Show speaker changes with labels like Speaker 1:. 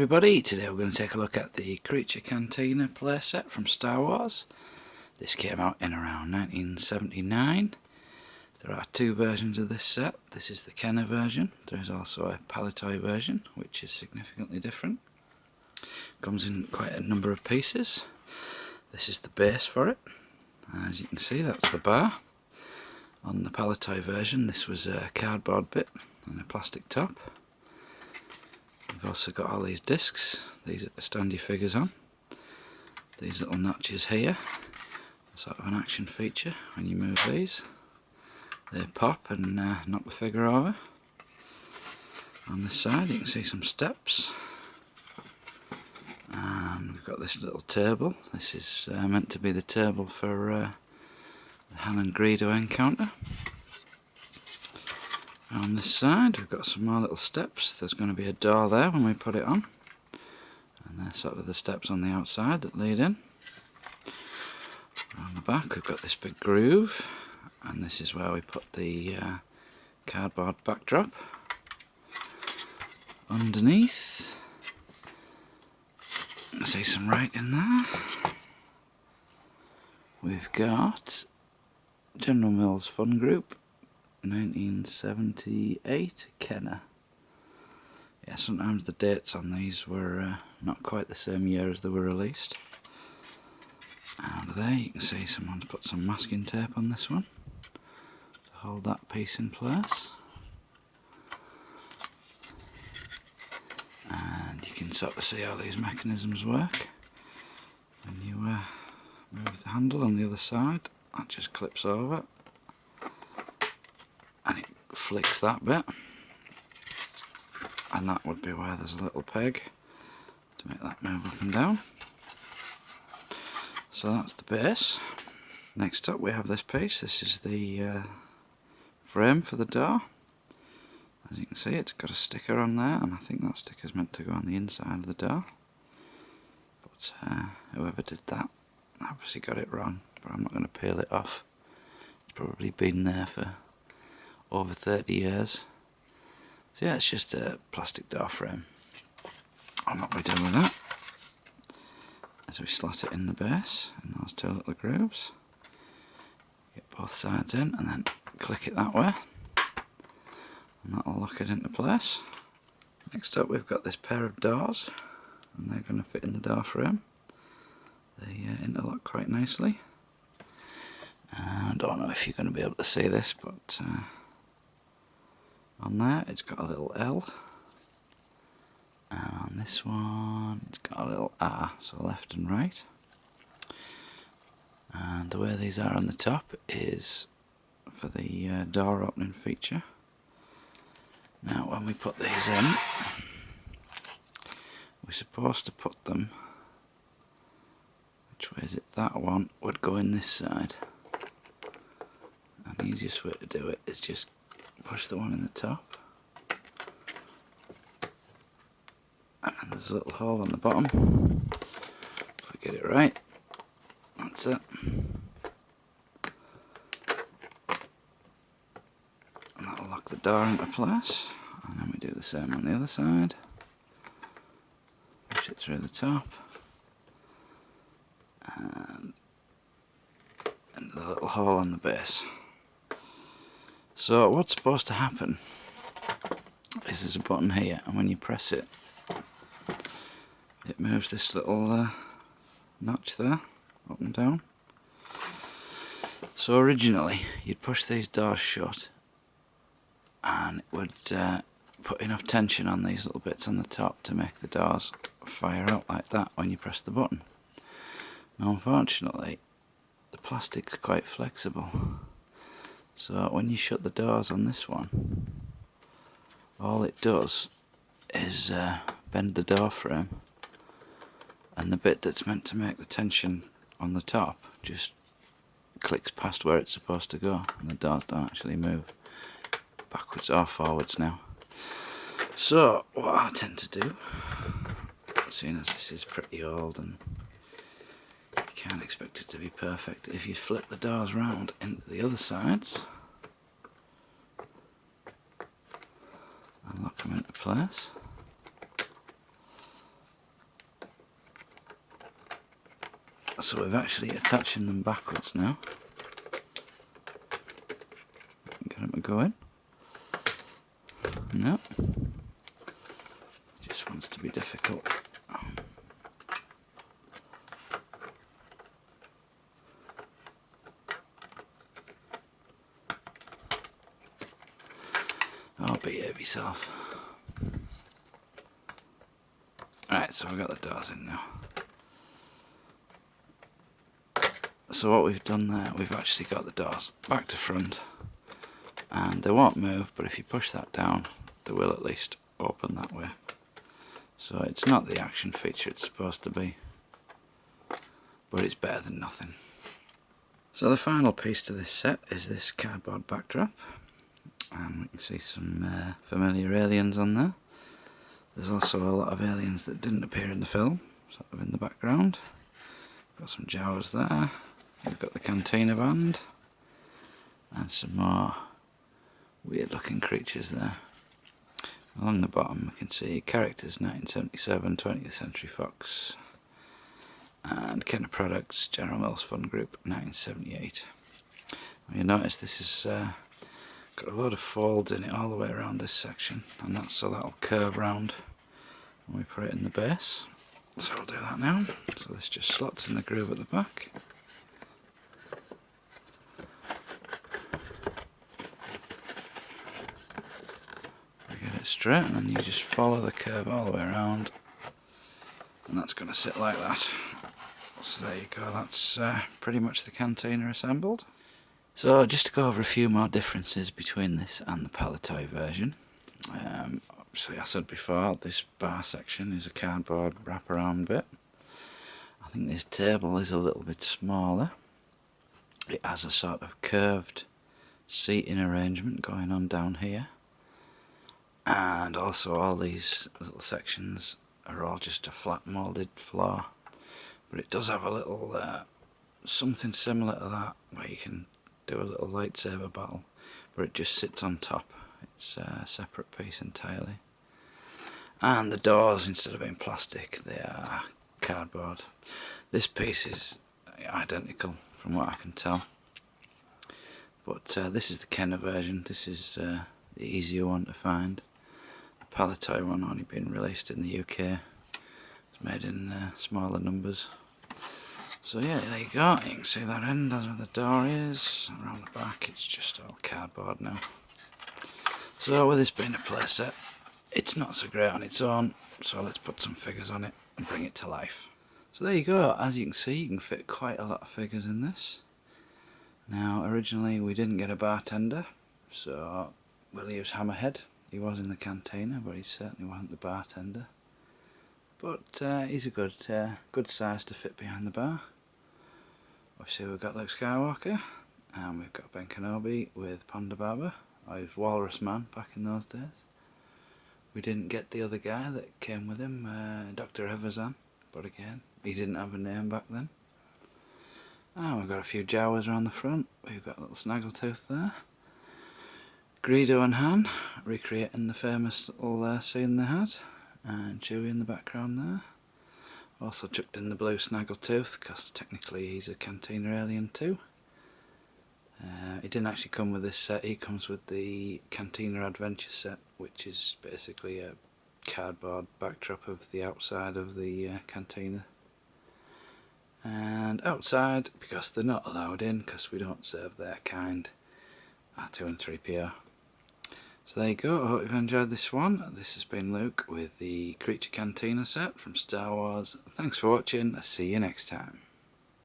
Speaker 1: everybody, today we're going to take a look at the Creature Cantina playset from Star Wars. This came out in around 1979. There are two versions of this set. This is the Kenner version. There is also a Palitoy version, which is significantly different. Comes in quite a number of pieces. This is the base for it. As you can see, that's the bar. On the Palitoy version, this was a cardboard bit and a plastic top. We've also got all these discs. These are to stand your figures on. These little notches here, sort of an action feature. When you move these, they pop and knock the figure over. On this side you can see some steps, and we've got this little table. This is meant to be the table for the Han and Greedo encounter. On this side we've got some more little steps. There's going to be a door there when we put it on, and they're sort of the steps on the outside that lead in. On the back we've got this big groove, and this is where we put the cardboard backdrop. Underneath, I see some writing there. We've got General Mills Fun Group 1978 Kenner. Yeah, sometimes the dates on these were not quite the same year as they were released. And there you can see someone's put some masking tape on this one to hold that piece in place. And you can sort of see how these mechanisms work. When you move the handle on the other side, that just clips over and it flicks that bit, and that would be where there's a little peg to make that move up and down. So that's the base. Next up we have this piece. This is the frame for the door. As you can see, it's got a sticker on there, and I think that sticker's meant to go on the inside of the door, but whoever did that obviously got it wrong, but I'm not going to peel it off. It's probably been there for over 30 years. So yeah, it's just a plastic door frame. And what we do with that is we slot it in the base, in those two little grooves. Get both sides in and then click it that way, and that'll lock it into place. Next up we've got this pair of doors, and they're going to fit in the door frame. They interlock quite nicely. I don't know if you're going to be able to see this, but on there it's got a little L, and on this one it's got a little R, so left and right. And the way these are on the top is for the door opening feature. Now when we put these in, we're supposed to put them, which way is it? That one would go in this side, and the easiest way to do it is just push the one in the top, and there's a little hole on the bottom. If we get it right, that's it. And that'll lock the door into place, and then we do the same on the other side. Push it through the top, and into the little hole on the base. So what's supposed to happen is there's a button here, and when you press it, it moves this little notch there, up and down. So originally you'd push these doors shut, and it would put enough tension on these little bits on the top to make the doors fire out like that when you press the button. Now unfortunately the plastic's quite flexible, so when you shut the doors on this one, all it does is bend the door frame, and the bit that's meant to make the tension on the top just clicks past where it's supposed to go, and the doors don't actually move backwards or forwards now. So what I tend to do, seeing as this is pretty old and you can't expect it to be perfect, if you flip the doors round into the other sides and lock them into place, So we're actually attaching them backwards now. Get them to go in. No. Just wants to be difficult. Oh, behave yourself. Right, so we've got the doors in now. So what we've done there, we've actually got the doors back to front, and they won't move, but if you push that down, they will at least open that way. So it's not the action feature it's supposed to be, but it's better than nothing. So the final piece to this set is this cardboard backdrop, and we can see some familiar aliens on there. There's also a lot of aliens that didn't appear in the film, sort of in the background. Got some Jawas there. We've got the Cantina band, and some more weird looking creatures there. Along the bottom we can see characters 1977, 20th Century Fox, and Kenner Products, General Mills Fun Group 1978. You notice this has got a load of folds in it all the way around this section, and that's so that'll curve round when we put it in the base. So we'll do that now. So this just slots in the groove at the back. Get it straight, and then you just follow the curve all the way around, and that's going to sit like that. So there you go, that's pretty much the Cantina assembled. So just to go over a few more differences between this and the Palitoy version. Obviously I said before, this bar section is a cardboard wraparound bit. I think this table is a little bit smaller. It has a sort of curved seating arrangement going on down here. And also all these little sections are all just a flat moulded floor, but it does have a little something similar to that where you can do a little lightsaber battle, but it just sits on top. It's a separate piece entirely. And the doors, instead of being plastic, they are cardboard. This piece is identical from what I can tell, but this is the Kenner version. This is the easier one to find. Palitoy one only been released in the UK. It's made in smaller numbers. So yeah, there you go. You can see that end, that's where the door is. Around the back it's just all cardboard now. So with this being a playset, it's not so great on its own, so let's put some figures on it and bring it to life. So there you go. As you can see, you can fit quite a lot of figures in this. Now originally we didn't get a bartender, so we'll use Hammerhead. He was in the Cantina, but he certainly wasn't the bartender. But he's a good size to fit behind the bar. Obviously we've got Luke Skywalker, and we've got Ben Kenobi with Ponda Baba, or with Walrus Man back in those days. We didn't get the other guy that came with him, Dr. Evazan, but again, he didn't have a name back then. And we've got a few Jawas around the front. We've got a little Snaggletooth there. Greedo and Han, recreating the famous little scene they had, and Chewie in the background there. Also chucked in the blue Snaggletooth, because technically he's a Cantina alien too. He didn't actually come with this set, he comes with the Cantina Adventure set, which is basically a cardboard backdrop of the outside of the Cantina. And outside, because they're not allowed in, because we don't serve their kind, R2 and 3PO. So there you go, I hope you've enjoyed this one. This has been Luke with the Creature Cantina set from Star Wars. Thanks for watching, I'll see you next time.